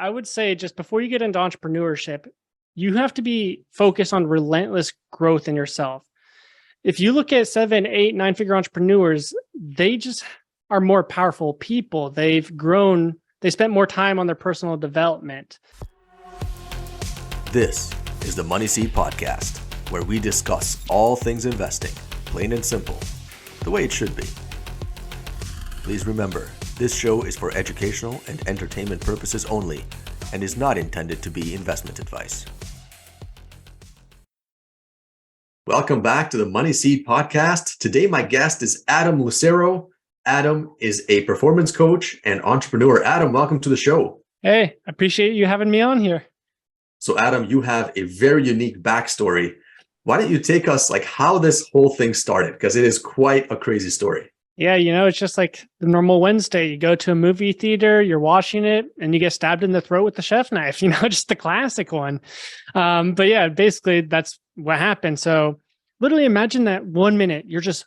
I would say just before you get into entrepreneurship, you have to be focused on relentless growth in yourself. If you look at 7, 8, 9-figure entrepreneurs, they just are more powerful people. They've grown, they spent more time on their personal development. This is the Money Seed Podcast, where we discuss all things investing, plain and simple, the way it should be. Please remember, this show is for educational and entertainment purposes only and is not intended to be investment advice. Welcome back to the Money Seed Podcast. Today, my guest is Adam Lucero. Adam is a performance coach and entrepreneur. Adam, welcome to the show. Hey, I appreciate you having me on here. So Adam, you have a very unique backstory. Why don't you take us how this whole thing started? Because it is quite a crazy story. Yeah, it's just like the normal Wednesday. You go to a movie theater, you're watching it, and you get stabbed in the throat with the chef knife, just the classic one. But yeah, basically that's what happened. So literally imagine that 1 minute you're just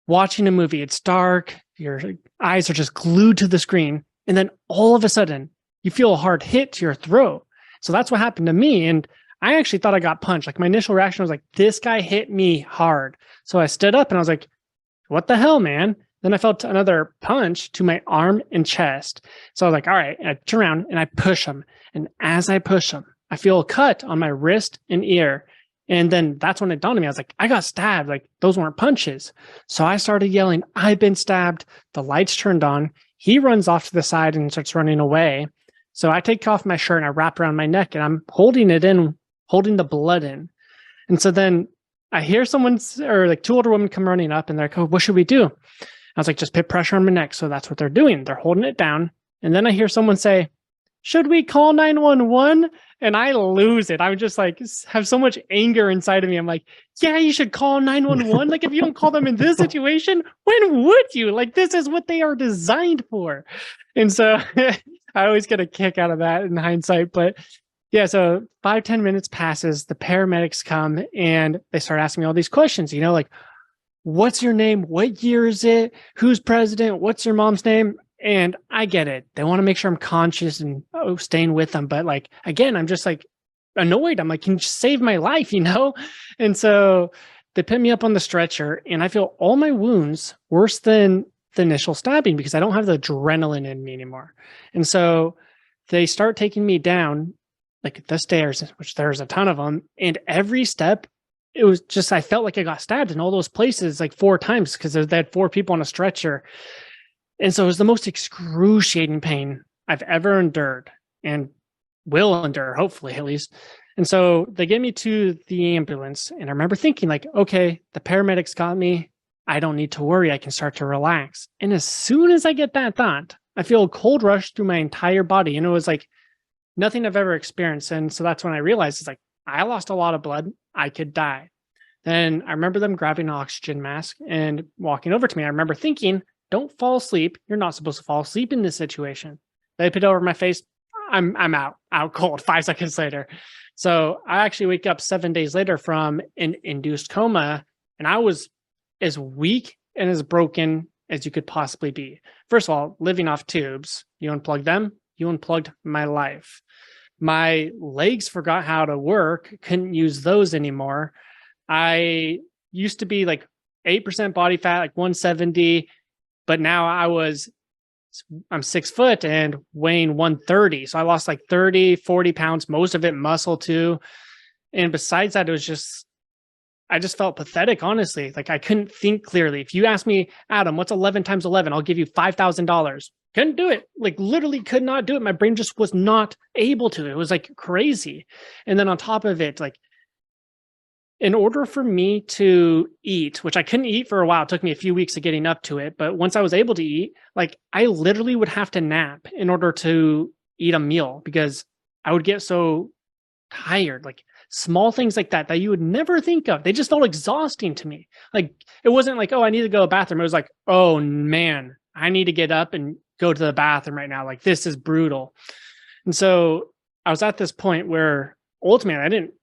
watching a movie. It's dark. Your eyes are just glued to the screen. And then all of a sudden you feel a hard hit to your throat. So that's what happened to me. And I actually thought I got punched. My initial reaction was like, this guy hit me hard. So I stood up and I was like, what the hell, man? Then I felt another punch to my arm and chest. So I was like, all right. And I turn around and I push him. And as I push him, I feel a cut on my wrist and ear. And then that's when it dawned on me. I was like, I got stabbed. Like, those weren't punches. So I started yelling, I've been stabbed. The lights turned on. He runs off to the side and starts running away. So I take off my shirt and I wrap around my neck and I'm holding it in, holding the blood in. And so then I hear two older women come running up and they're like, oh, what should we do? I was like, just put pressure on my neck. So that's what they're doing. They're holding it down. And then I hear someone say, should we call 911? And I lose it. I just have so much anger inside of me. I'm like, yeah, you should call 911. Like, if you don't call them in this situation, when would you? Like, this is what they are designed for. And so I always get a kick out of that in hindsight. But yeah, so 5-10 minutes passes. The paramedics come and they start asking me all these questions, what's your name? What year is it? Who's president? What's your mom's name? And I get it. They want to make sure I'm conscious and staying with them. But again, I'm just annoyed. I'm like, can you just save my life, And so they put me up on the stretcher and I feel all my wounds worse than the initial stabbing because I don't have the adrenaline in me anymore. And so they start taking me down the stairs, which there's a ton of them. And every step, it was just, I felt like I got stabbed in all those places 4 times because they had 4 people on a stretcher. And so it was the most excruciating pain I've ever endured and will endure, hopefully at least. And so they get me to the ambulance. And I remember thinking okay, the paramedics got me. I don't need to worry. I can start to relax. And as soon as I get that thought, I feel a cold rush through my entire body. And it was nothing I've ever experienced. And so that's when I realized I lost a lot of blood. I could die. Then I remember them grabbing an oxygen mask and walking over to me. I remember thinking, don't fall asleep. You're not supposed to fall asleep in this situation. They put it over my face. I'm out cold 5 seconds later. So I actually wake up 7 days later from an induced coma. And I was as weak and as broken as you could possibly be. First of all, living off tubes, you unplug them, you unplugged my life. My legs forgot how to work, couldn't use those anymore. I used to be 8% body fat, 170, but now I'm 6 foot and weighing 130. So I lost 30, 40 pounds, most of it muscle too. And besides that, I just felt pathetic, honestly. I couldn't think clearly. If you ask me, Adam, what's 11 times 11? I'll give you $5,000. Couldn't do it. Literally could not do it. My brain just was not able to. It was crazy. And then on top of it, in order for me to eat, which I couldn't eat for a while, it took me a few weeks of getting up to it. But once I was able to eat, I literally would have to nap in order to eat a meal because I would get so tired. Small things like that you would never think of. They just felt exhausting to me. It wasn't oh, I need to go to the bathroom. It was oh man, I need to get up and go to the bathroom right now. This is brutal. And so I was at this point where ultimately I didn't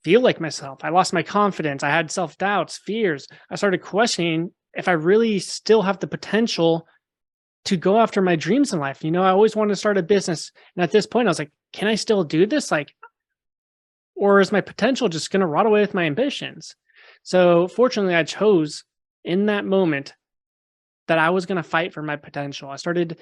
feel like myself. I lost my confidence. I had self-doubts, fears. I started questioning if I really still have the potential to go after my dreams in life. I always wanted to start a business. And at this point, I was like, can I still do this? Or is my potential just going to rot away with my ambitions? So fortunately, I chose in that moment that I was going to fight for my potential. I started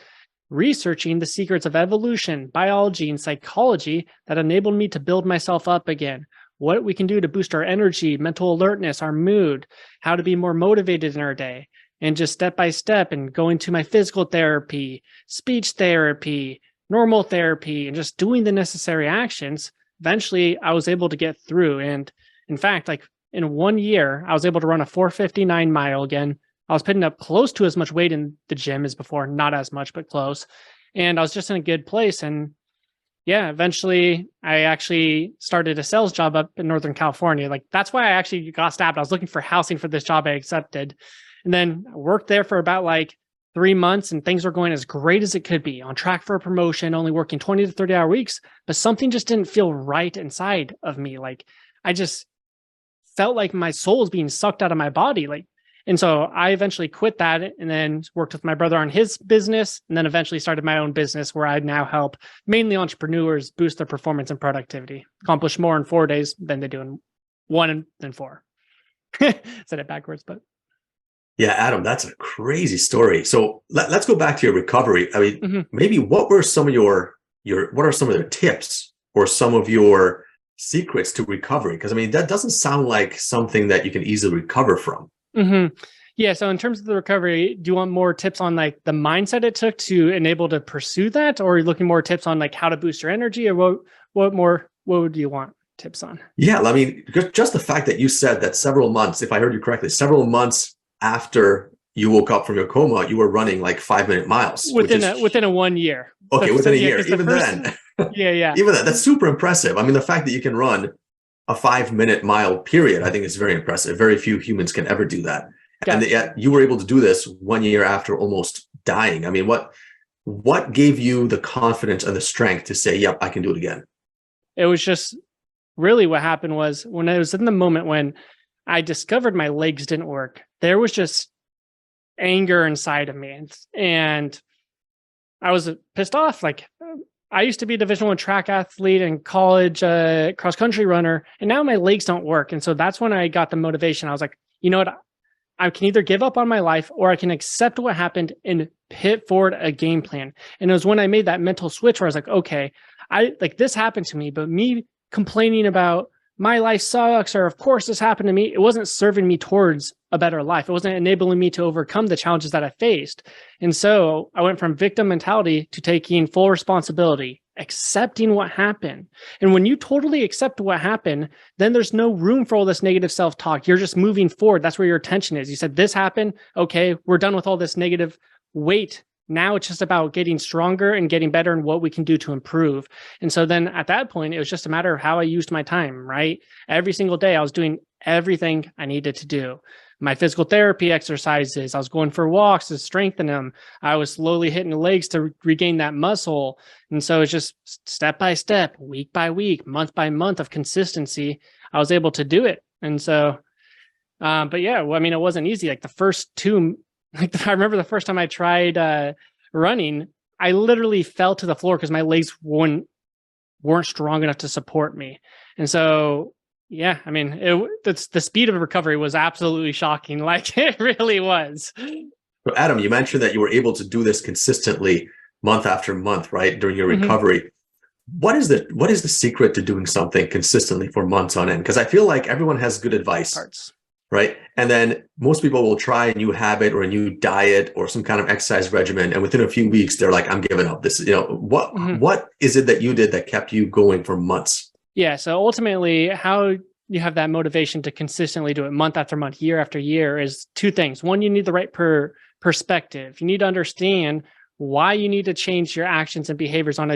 researching the secrets of evolution, biology, and psychology that enabled me to build myself up again. What we can do to boost our energy, mental alertness, our mood, how to be more motivated in our day, and just step by step and going to my physical therapy, speech therapy, normal therapy, and just doing the necessary actions. Eventually, I was able to get through. And in fact, in 1 year, I was able to run a 459 mile again. I was putting up close to as much weight in the gym as before, not as much, but close. And I was just in a good place. And yeah, eventually I actually started a sales job up in Northern California. That's why I actually got stabbed. I was looking for housing for this job I accepted. And then I worked there for about 3 months, and things were going as great as it could be, on track for a promotion, only working 20 to 30-hour weeks. But something just didn't feel right inside of me. I just felt like my soul was being sucked out of my body. And so I eventually quit that and then worked with my brother on his business, and then eventually started my own business where I now help mainly entrepreneurs boost their performance and productivity, accomplish more in 4 days than they do in 1 and then 4. Said it backwards, but. Yeah, Adam, that's a crazy story. So let's go back to your recovery. I mean, maybe what were some of what are some of the tips or some of your secrets to recovery? Because that doesn't sound like something that you can easily recover from. Yeah. So in terms of the recovery, do you want more tips on the mindset it took to enable to pursue that? Or are you looking more tips on how to boost your energy, or what would you want tips on? Yeah. Just the fact that you said that several months, if I heard you correctly, several months after you woke up from your coma, you were running 5-minute miles within a 1 year. Okay. Within a year, even then, even that, that's super impressive. The fact that you can run a 5-minute mile period, I think is very impressive. Very few humans can ever do that. Gotcha. And yet you were able to do this 1 year after almost dying. What gave you the confidence and the strength to say, yep, I can do it again? It was just really what happened was when I was in the moment when I discovered my legs didn't work, there was just anger inside of me. And I was pissed off. I used to be a Division I track athlete and college cross country runner, and now my legs don't work. And so that's when I got the motivation. I was like, you know what? I can either give up on my life, or I can accept what happened and put forward a game plan. And it was when I made that mental switch where I was like, okay, this happened to me, but me complaining about my life sucks, or of course this happened to me, it wasn't serving me towards a better life. It wasn't enabling me to overcome the challenges that I faced. And so I went from victim mentality to taking full responsibility, accepting what happened. And when you totally accept what happened, then there's no room for all this negative self-talk. You're just moving forward. That's where your attention is. You said, this happened. Okay, we're done with all this negative weight. Now it's just about getting stronger and getting better and what we can do to improve. And so then at that point, it was just a matter of how I used my time, right? Every single day, I was doing everything I needed to do. My physical therapy exercises, I was going for walks to strengthen them. I was slowly hitting the legs to regain that muscle. And so it's just step by step, week by week, month by month of consistency, I was able to do it. And so, but yeah, it wasn't easy. The first two, I remember the first time I tried running, I literally fell to the floor because my legs weren't strong enough to support me. And so, yeah, the speed of recovery was absolutely shocking. It really was. So Adam, you mentioned that you were able to do this consistently month after month, right? During your recovery. What is the secret to doing something consistently for months on end? Because I feel like everyone has good advice. Right. And then most people will try a new habit or a new diet or some kind of exercise regimen. And within a few weeks, they're like, I'm giving up this. What is it that you did that kept you going for months? Yeah. So ultimately, how you have that motivation to consistently do it month after month, year after year is two things. One, you need the right perspective. You need to understand why you need to change your actions and behaviors in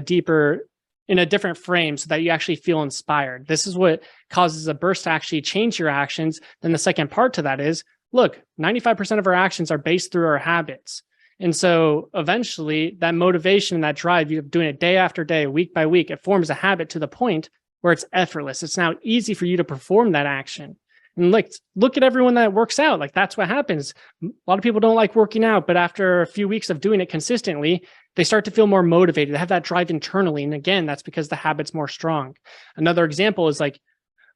a different frame so that you actually feel inspired. This is what causes a burst to actually change your actions. Then the second part to that is, look, 95% of our actions are based through our habits. And so eventually that motivation and that drive, you're doing it day after day, week by week, it forms a habit to the point where it's effortless. It's now easy for you to perform that action. And like, look at everyone that works out. Like that's what happens. A lot of people don't like working out, but after a few weeks of doing it consistently, they start to feel more motivated. They have that drive internally. And again, that's because the habit's more strong. Another example is like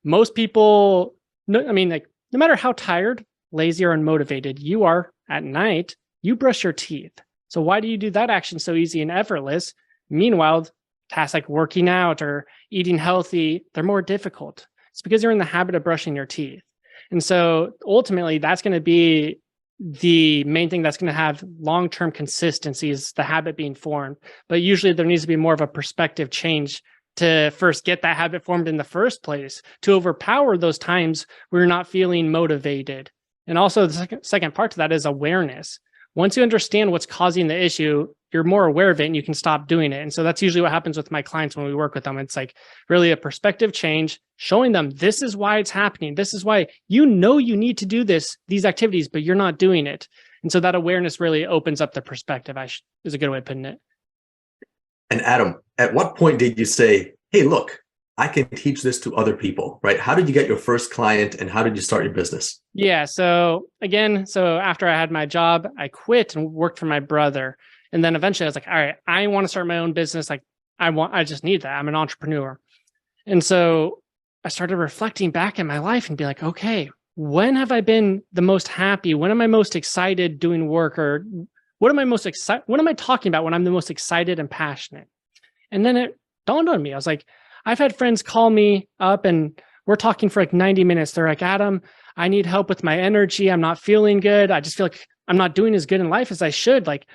most people, no matter how tired, lazy, or unmotivated you are at night, you brush your teeth. So why do you do that action so easy and effortless? Meanwhile, tasks like working out or eating healthy, they're more difficult. It's because you're in the habit of brushing your teeth. And so ultimately, that's going to be the main thing that's going to have long-term consistency is the habit being formed. But usually there needs to be more of a perspective change to first get that habit formed in the first place, to overpower those times where you're not feeling motivated. And also the second part to that is awareness. Once you understand what's causing the issue, you're more aware of it and you can stop doing it. And so that's usually what happens with my clients when we work with them. It's like really a perspective change, showing them this is why it's happening. This is why you need to do these activities, but you're not doing it. And so that awareness really opens up the perspective, is a good way of putting it. And Adam, at what point did you say, hey, look, I can teach this to other people, right? How did you get your first client and how did you start your business? Yeah. So after I had my job, I quit and worked for my brother. And then eventually I was like, all right, I want to start my own business. Like I just need that. I'm an entrepreneur. And so I started reflecting back in my life and be like, okay, when have I been the most happy? When am I most excited doing work? Or what am I talking about when I'm the most excited and passionate? And then it dawned on me. I was like, I've had friends call me up and we're talking for like 90 minutes. They're like, Adam, I need help with my energy. I'm not feeling good. I just feel like I'm not doing as good in life as I should. Like,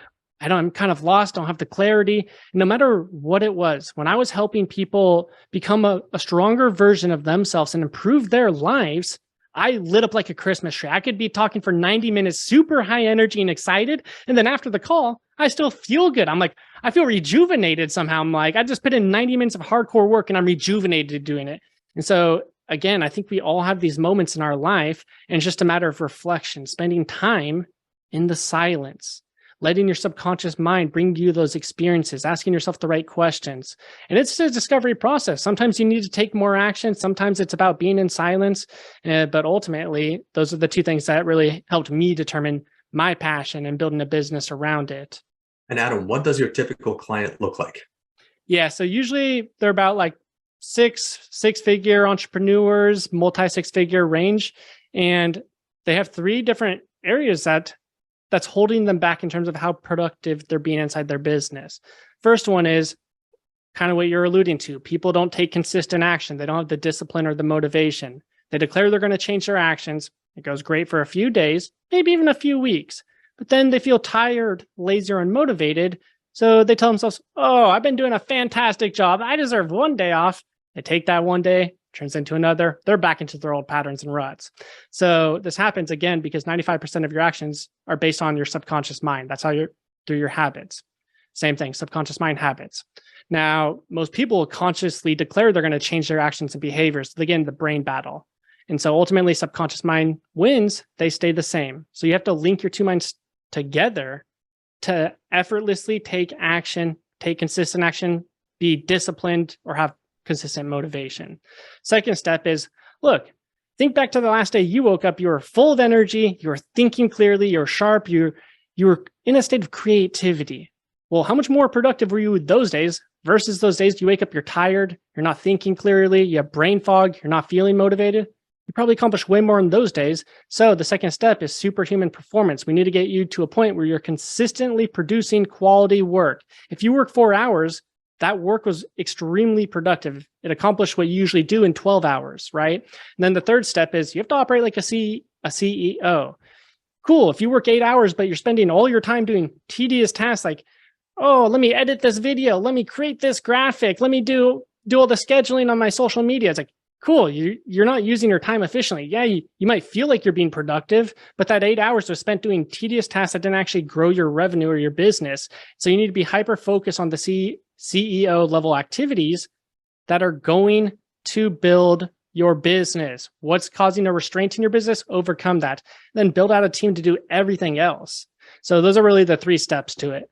I'm kind of lost, don't have the clarity. And no matter what it was, when I was helping people become a stronger version of themselves and improve their lives, I lit up like a Christmas tree. I could be talking for 90 minutes, super high energy and excited. And then after the call, I still feel good. I'm like, I feel rejuvenated somehow. I'm like, I just put in 90 minutes of hardcore work and I'm rejuvenated doing it. And so again, I think we all have these moments in our life and it's just a matter of reflection, spending time in the silence, letting your subconscious mind bring you those experiences, asking yourself the right questions. And it's a discovery process. Sometimes you need to take more action. Sometimes it's about being in silence. But ultimately, those are the two things that really helped me determine my passion and building a business around it. And Adam, what does your typical client look like? Yeah, so usually they're about like six-figure entrepreneurs, multi-six-figure range. And they have three different areas that's holding them back in terms of how productive they're being inside their business. First one is kind of what you're alluding to. People don't take consistent action. They don't have the discipline or the motivation. They declare they're going to change their actions. It goes great for a few days, maybe even a few weeks. But then they feel tired, lazy, or unmotivated. So they tell themselves, oh, I've been doing a fantastic job. I deserve one day off. They take that one day, turns into another. They're back into their old patterns and ruts. So this happens again because 95% of your actions are based on your subconscious mind. That's how you're through your habits. Same thing, subconscious mind habits. Now, most people consciously declare they're going to change their actions and behaviors. Again, the brain battle. And so ultimately, subconscious mind wins. They stay the same. So you have to link your two minds together to effortlessly take action, take consistent action, be disciplined, or have consistent motivation. Second step is, look, think back to the last day you woke up, you were full of energy, you were thinking clearly, you're sharp, you were in a state of creativity. Well, how much more productive were you those days versus those days you wake up, you're tired, you're not thinking clearly, you have brain fog, you're not feeling motivated? You probably accomplished way more in those days. So the second step is superhuman performance. We need to get you to a point where you're consistently producing quality work. If you work 4 hours, that work was extremely productive. It accomplished what you usually do in 12 hours, right? And then the third step is you have to operate like a CEO. Cool. If you work 8 hours, but you're spending all your time doing tedious tasks like, oh, let me edit this video. Let me create this graphic. Let me do all the scheduling on my social media. It's like, cool. You're not using your time efficiently. Yeah, you might feel like you're being productive, but that 8 hours was spent doing tedious tasks that didn't actually grow your revenue or your business. So you need to be hyper-focused on the CEO level activities that are going to build your business. What's causing a restraint in your business? Overcome that. Then build out a team to do everything else. So those are really the 3 steps to it.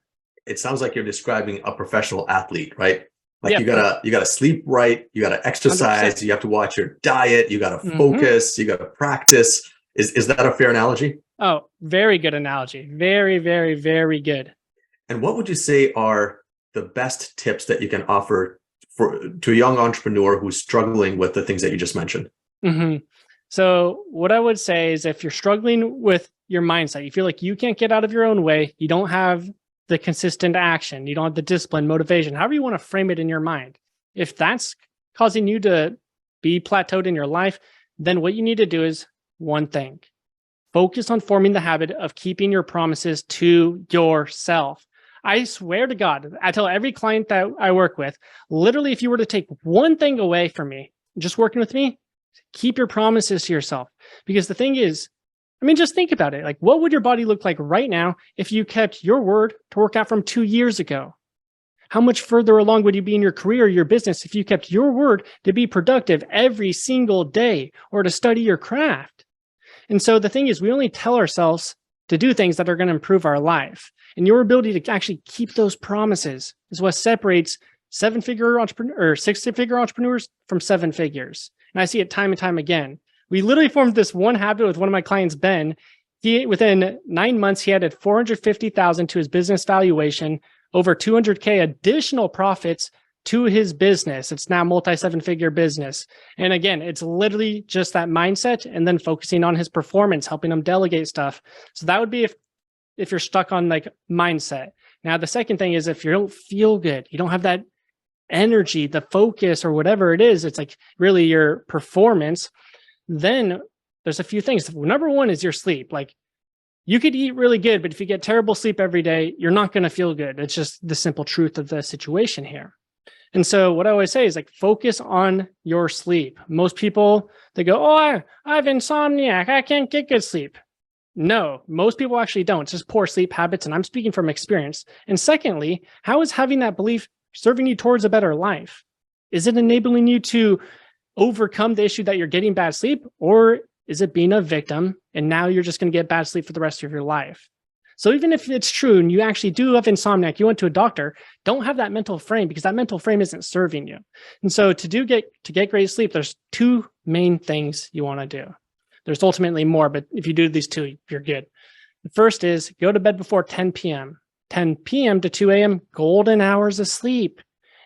It sounds like you're describing a professional athlete, right? Like Yep. you gotta sleep right, you gotta exercise, 100%. you have to watch your diet, you gotta Mhm. focus, you gotta practice. Is that a fair analogy? Oh, very good analogy. Very, very, very good. And what would you say are the best tips that you can offer to a young entrepreneur who's struggling with the things that you just mentioned? hmm So, what I would say is if you're struggling with your mindset, you feel like you can't get out of your own way, you don't have the consistent action, you don't have the discipline, motivation, however you want to frame it in your mind. If that's causing you to be plateaued in your life, then what you need to do is one thing: focus on forming the habit of keeping your promises to yourself. I swear to God, I tell every client that I work with, literally, if you were to take one thing away from me, just working with me, keep your promises to yourself. Because the thing is, I mean, just think about it. Like, what would your body look like right now if you kept your word to work out from 2 years ago? How much further along would you be in your career or your business if you kept your word to be productive every single day or to study your craft? And so the thing is, we only tell ourselves to do things that are going to improve our life. And your ability to actually keep those promises is what separates 7-figure entrepreneur or 6-figure entrepreneurs from 7 figures. And I see it time and time again. We literally formed this one habit with one of my clients, Ben. Within 9 months, he added 450,000 to his business valuation, over 200K additional profits to his business. It's now multi-7-figure business. And again, it's literally just that mindset and then focusing on his performance, helping him delegate stuff. So that would be if you're stuck on like mindset. Now, the second thing is if you don't feel good, you don't have that energy, the focus or whatever it is, it's like really your performance, then there's a few things. Number one is your sleep. Like, you could eat really good, but if you get terrible sleep every day, you're not going to feel good. It's just the simple truth of the situation here. And so what I always say is like, focus on your sleep. Most people, they go, oh, I have insomniac, I can't get good sleep. No, most people actually don't. It's just poor sleep habits. And I'm speaking from experience. And secondly, how is having that belief serving you towards a better life? Is it enabling you to overcome the issue that you're getting bad sleep? Or is it being a victim and now you're just going to get bad sleep for the rest of your life? So even if it's true and you actually do have insomnia, you went to a doctor, don't have that mental frame because that mental frame isn't serving you. And so to get great sleep, there's 2 main things you want to do. There's ultimately more, but if you do these 2, you're good. The first is go to bed before 10 p.m. 10 p.m. to 2 a.m., golden hours of sleep.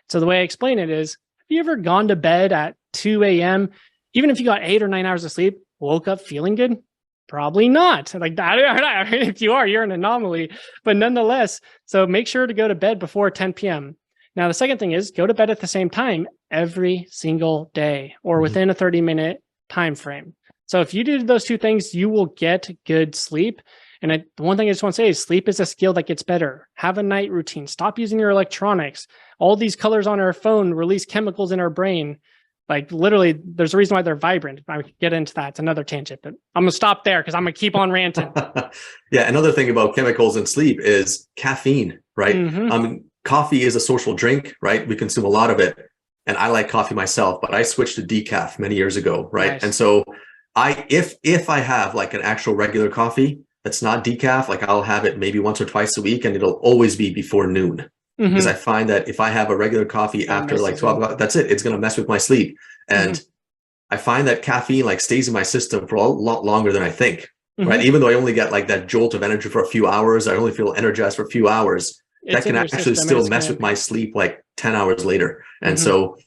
So the way I explain it is, have you ever gone to bed at 2 a.m., even if you got 8 or 9 hours of sleep, woke up feeling good? Probably not. Like that, if you are, you're an anomaly. But nonetheless, so make sure to go to bed before 10 p.m. Now, the second thing is go to bed at the same time every single day or within a 30-minute time frame. So if you do those 2 things, you will get good sleep. And the one thing I just want to say is sleep is a skill that gets better. Have a night routine. Stop using your electronics. All these colors on our phone release chemicals in our brain. Like literally, there's a reason why they're vibrant. I could get into that. It's another tangent, but I'm going to stop there because I'm going to keep on ranting. Yeah. Another thing about chemicals and sleep is caffeine, right? Mm-hmm. Coffee is a social drink, right? We consume a lot of it. And I like coffee myself, but I switched to decaf many years ago, right? Nice. And so if I have like an actual regular coffee that's not decaf, like I'll have it maybe once or twice a week and it'll always be before noon. Because I find that if I have a regular coffee after like 12 o'clock, that's it. It's going to mess with my sleep. And I find that caffeine like stays in my system for a lot longer than I think, right? Even though I only get like that jolt of energy for a few hours, I only feel energized for a few hours. That can actually still mess with my sleep like 10 hours later. And so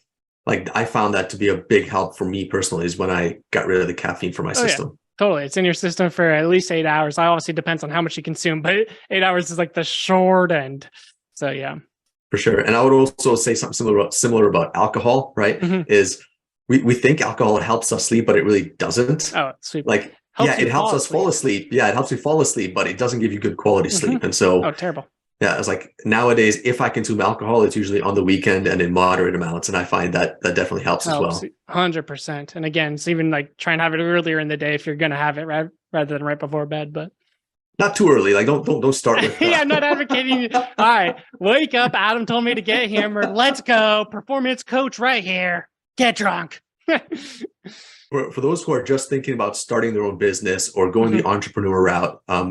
like I found that to be a big help for me personally is when I got rid of the caffeine from my system. Yeah. Totally. It's in your system for at least 8 hours. I obviously depends on how much you consume, but 8 hours is like the short end. So yeah, for sure. And I would also say something similar about alcohol, right? Is we think alcohol helps us sleep, but it really doesn't. Oh, sleep. Like, it helps us fall asleep. Yeah, it helps you fall asleep, but it doesn't give you good quality sleep. And so, terrible. Yeah, it's like nowadays, if I consume alcohol, it's usually on the weekend and in moderate amounts. And I find that definitely helps as well. 100%. And again, it's even like try and have it earlier in the day if you're going to have it rather than right before bed, but. Not too early. Like don't start with yeah, I'm not advocating. All right, wake up. Adam told me to get hammered. Let's go. Performance coach right here. Get drunk. For those who are just thinking about starting their own business or going the entrepreneur route, I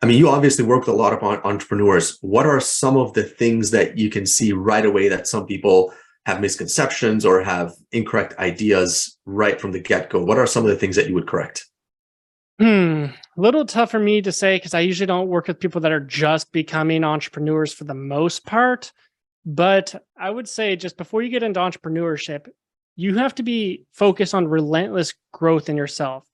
mean, you obviously work with a lot of entrepreneurs. What are some of the things that you can see right away that some people have misconceptions or have incorrect ideas right from the get-go? What are some of the things that you would correct? A little tough for me to say because I usually don't work with people that are just becoming entrepreneurs for the most part. But I would say just before you get into entrepreneurship, you have to be focused on relentless growth in yourself.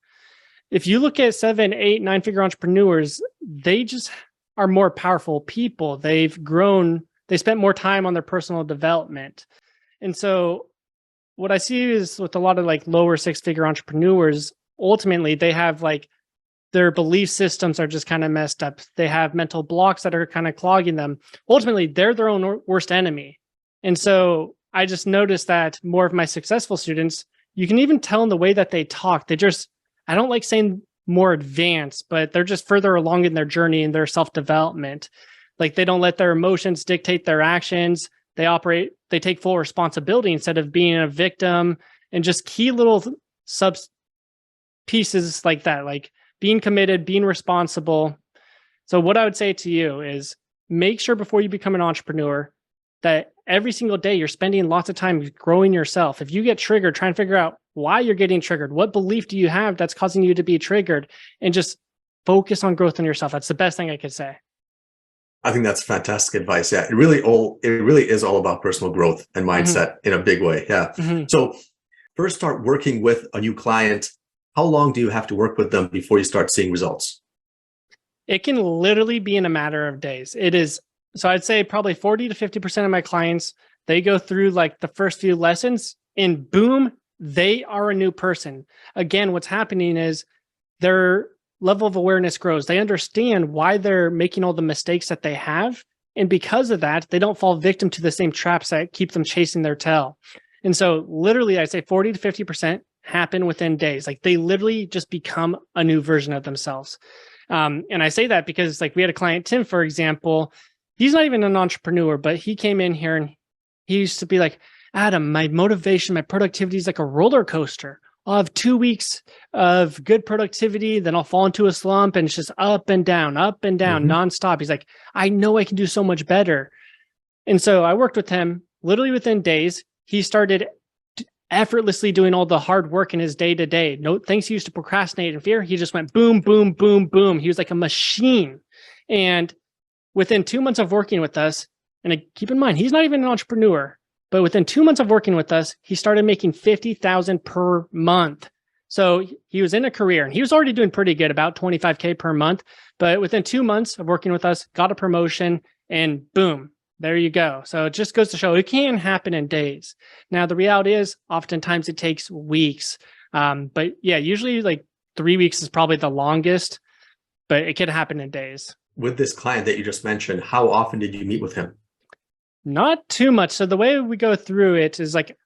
If you look at 7, 8, 9-figure entrepreneurs, they just are more powerful people. They've grown, they spent more time on their personal development. And so what I see is with a lot of like lower 6-figure entrepreneurs, ultimately they have like their belief systems are just kind of messed up. They have mental blocks that are kind of clogging them. Ultimately, they're their own worst enemy. And so I just noticed that more of my successful students, you can even tell in the way that they talk. I don't like saying more advanced, but they're just further along in their journey and their self-development. Like they don't let their emotions dictate their actions. They take full responsibility instead of being a victim, and just key little sub pieces like that, like being committed, being responsible. So what I would say to you is make sure before you become an entrepreneur that every single day you're spending lots of time growing yourself. If you get triggered, try and figure out why you're getting triggered. What belief do you have that's causing you to be triggered? And just focus on growth in yourself. That's the best thing I could say. I think that's fantastic advice. Yeah, it really is all about personal growth and mindset in a big way. Yeah. So first start working with a new client. How long do you have to work with them before you start seeing results? It can literally be in a matter of days. It is. So I'd say probably 40 to 50% of my clients, they go through like the first few lessons and boom, they are a new person. Again, what's happening is their level of awareness grows. They understand why they're making all the mistakes that they have. And because of that, they don't fall victim to the same traps that keep them chasing their tail. And so literally, I'd say 40 to 50% happen within days. Like they literally just become a new version of themselves. And I say that because like we had a client, Tim, for example, he's not even an entrepreneur, but he came in here and he used to be like, Adam, my motivation, my productivity is like a roller coaster. I'll have 2 weeks of good productivity, then I'll fall into a slump and it's just up and down, nonstop. He's like, I know I can do so much better. And so I worked with him literally within days. He started effortlessly doing all the hard work in his day to day. No things he used to procrastinate and fear. He just went boom, boom, boom, boom. He was like a machine. And within 2 months of working with us, and keep in mind, he's not even an entrepreneur, but within 2 months of working with us, he started making $50,000 per month. So he was in a career and he was already doing pretty good, about $25K per month. But within 2 months of working with us, got a promotion and boom, there you go. So it just goes to show it can happen in days. Now, the reality is oftentimes it takes weeks. But yeah, usually like 3 weeks is probably the longest, but it can happen in days. With this client that you just mentioned, how often did you meet with him? Not too much. So the way we go through it is like,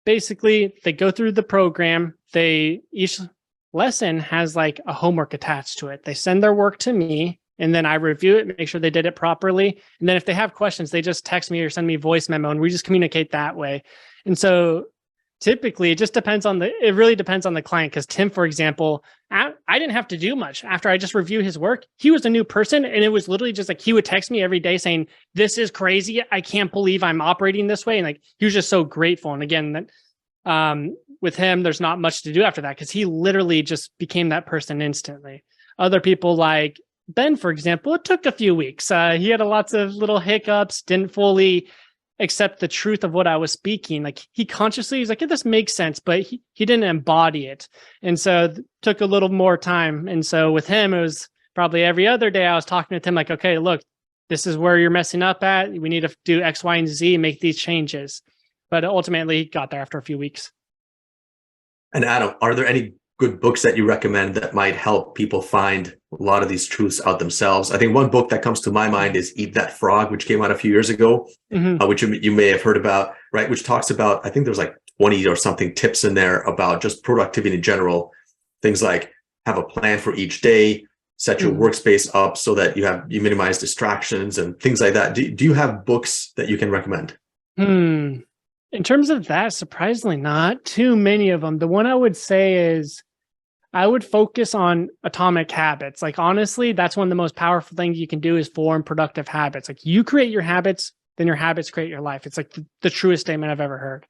basically they go through the program. Each lesson has like a homework attached to it. They send their work to me and then I review it, make sure they did it properly. And then if they have questions, they just text me or send me a voice memo and we just communicate that way. And so typically it really depends on the client. Because Tim, for example, I didn't have to do much. After I just review his work, he was a new person. And it was literally just like, he would text me every day saying, this is crazy. I can't believe I'm operating this way. And like, he was just so grateful. And again, with him, there's not much to do after that because he literally just became that person instantly. Other people like Ben, for example, it took a few weeks. He had lots of little hiccups, didn't fully accept the truth of what I was speaking. Like he consciously was like, yeah, this makes sense, but he didn't embody it. And so it took a little more time. And so with him, it was probably every other day I was talking to him like, okay, look, this is where you're messing up at. We need to do X, Y, and Z, make these changes. But ultimately he got there after a few weeks. And Adam, are there any good books that you recommend that might help people find a lot of these truths out themselves? I think one book that comes to my mind is Eat That Frog, which came out a few years ago, which you may have heard about, right? Which talks about, I think there's like 20 or something tips in there about just productivity in general. Things like have a plan for each day, set your workspace up so that you minimize distractions and things like that. Do you have books that you can recommend? In terms of that, surprisingly, not too many of them. The one I would say is I would focus on atomic habits. Like, honestly, that's one of the most powerful things you can do is form productive habits. Like you create your habits then your habits create your life. It's like the truest statement I've ever heard.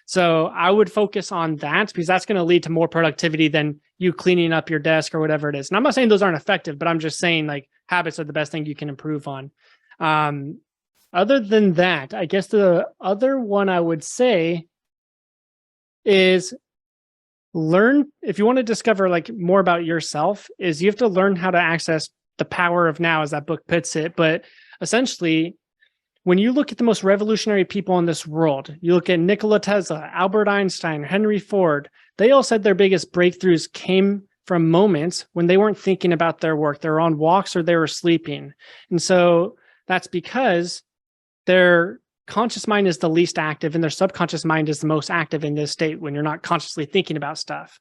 So I would focus on that because that's going to lead to more productivity than you cleaning up your desk or whatever it is. And I'm not saying those aren't effective, but I'm just saying like habits are the best thing you can improve on. Other than that, I guess the other one I would say is learn, if you want to discover like more about yourself, is you have to learn how to access the power of now, as that book puts it. But essentially, when you look at the most revolutionary people in this world, you look at Nikola Tesla, Albert Einstein, Henry Ford, they all said their biggest breakthroughs came from moments when they weren't thinking about their work. They were on walks or they were sleeping. And so that's because their conscious mind is the least active and their subconscious mind is the most active in this state when you're not consciously thinking about stuff.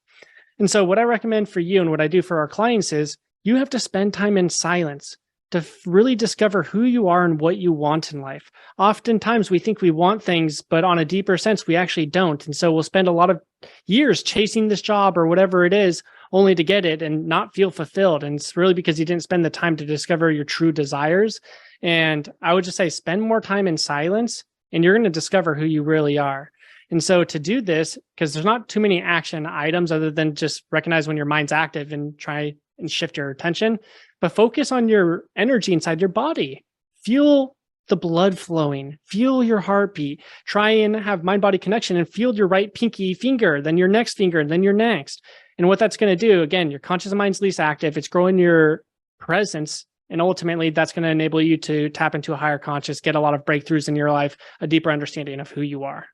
And so what I recommend for you and what I do for our clients is you have to spend time in silence to really discover who you are and what you want in life. Oftentimes we think we want things, but on a deeper sense, we actually don't. And so we'll spend a lot of years chasing this job or whatever it is, only to get it and not feel fulfilled. And it's really because you didn't spend the time to discover your true desires. And I would just say, spend more time in silence and you're going to discover who you really are. And so to do this, because there's not too many action items other than just recognize when your mind's active and try and shift your attention, but focus on your energy inside your body. Feel the blood flowing, feel your heartbeat, try and have mind-body connection and feel your right pinky finger, then your next finger, and then your next. And what that's going to do, again, your conscious mind's least active, it's growing your presence. And ultimately, that's going to enable you to tap into a higher conscious, get a lot of breakthroughs in your life, a deeper understanding of who you are.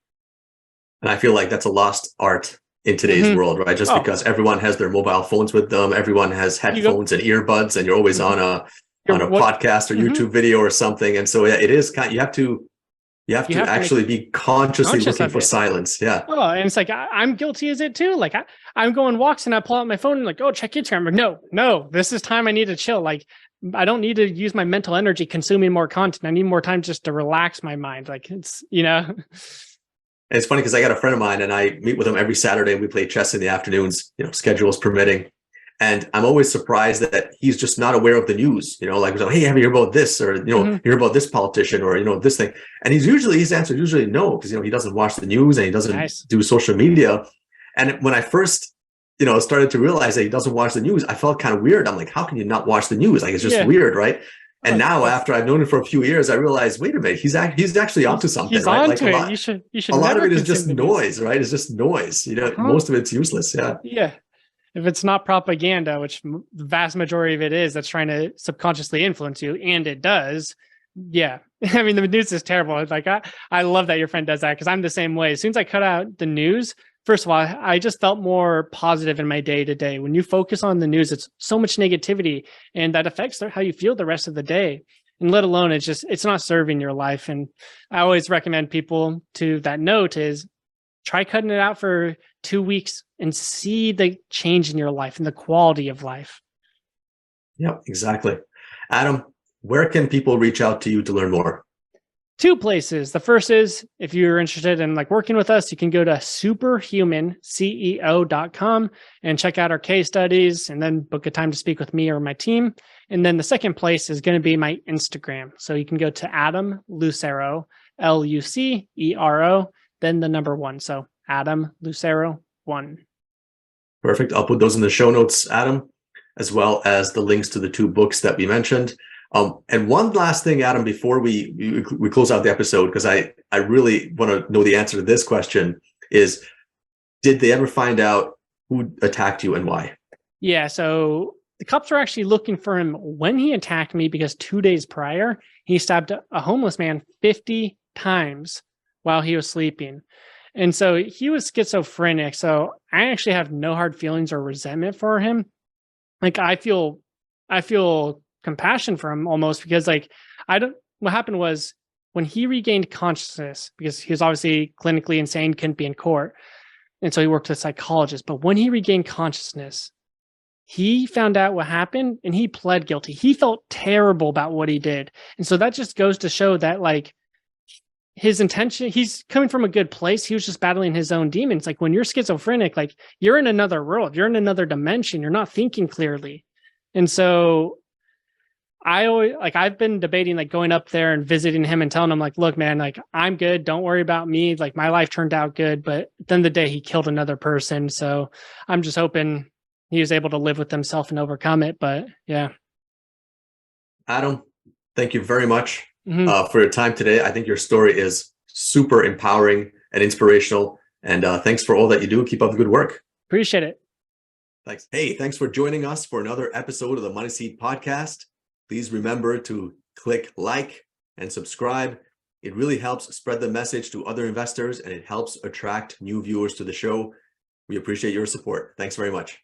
And I feel like that's a lost art in today's world, right? Just because everyone has their mobile phones with them, everyone has headphones and earbuds, and you're always on a podcast or YouTube video or something. And so yeah, it is kind of, you have to actually be consciously looking for silence. Yeah. Oh, and it's like I'm guilty as it too. Like I'm going walks and I pull out my phone and like, oh, check Instagram. I'm like, no, this is time I need to chill. Like I don't need to use my mental energy consuming more content. I need more time just to relax my mind. Like it's, And it's funny because I got a friend of mine and I meet with him every Saturday. We play chess in the afternoons, schedules permitting. And I'm always surprised that he's just not aware of the news, like, hey, have you heard about this? Or, hear about this politician or, this thing. And his answer is usually no, because, he doesn't watch the news and he doesn't do social media. And when I first, started to realize that he doesn't watch the news, I felt kind of weird. I'm like, how can you not watch the news? Like, it's just weird, right? And now, after I've known him for a few years, I realize, wait a minute, he's actually onto something. He's right? Onto it. You should. A lot of it is just noise, right? It's just noise. Most of it's useless. Yeah. Yeah. If it's not propaganda, which the vast majority of it is, that's trying to subconsciously influence you, and it does. Yeah. I mean, the news is terrible. Like I love that your friend does that because I'm the same way. As soon as I cut out the news, first of all, I just felt more positive in my day to day. When you focus on the news, it's so much negativity and that affects how you feel the rest of the day. And let alone, it's not serving your life. And I always recommend people to that note is try cutting it out for 2 weeks and see the change in your life and the quality of life. Yep, exactly. Adam, where can people reach out to you to learn more? 2 places. The first is if you're interested in working with us, you can go to superhumanceo.com and check out our case studies and then book a time to speak with me or my team. And then the second place is going to be my Instagram. So you can go to Adam Lucero, Lucero, then the number 1. So Adam Lucero 1. Perfect. I'll put those in the show notes, Adam, as well as the links to the 2 books that we mentioned. And one last thing, Adam, before we close out the episode, because I really want to know the answer to this question is, did they ever find out who attacked you and why? Yeah, so the cops were actually looking for him when he attacked me because 2 days prior, he stabbed a homeless man 50 times while he was sleeping. And so he was schizophrenic. So I actually have no hard feelings or resentment for him. I feel compassion for him almost because what happened was when he regained consciousness, because he was obviously clinically insane, couldn't be in court. And so he worked with a psychologist, but when he regained consciousness, he found out what happened and he pled guilty. He felt terrible about what he did. And so that just goes to show that his intention, he's coming from a good place. He was just battling his own demons. When you're schizophrenic, you're in another world, you're in another dimension. You're not thinking clearly. And so I always like I've been debating like going up there and visiting him and telling him like, look, man, like I'm good. Don't worry about me. Like my life turned out good. But at the end of the day, he killed another person. So I'm just hoping he was able to live with himself and overcome it. But yeah. Adam, thank you very much Mhm. for your time today. I think your story is super empowering and inspirational. And thanks for all that you do. Keep up the good work. Appreciate it. Thanks. Hey, thanks for joining us for another episode of the Money Seed Podcast. Please remember to click like and subscribe. It really helps spread the message to other investors and it helps attract new viewers to the show. We appreciate your support. Thanks very much.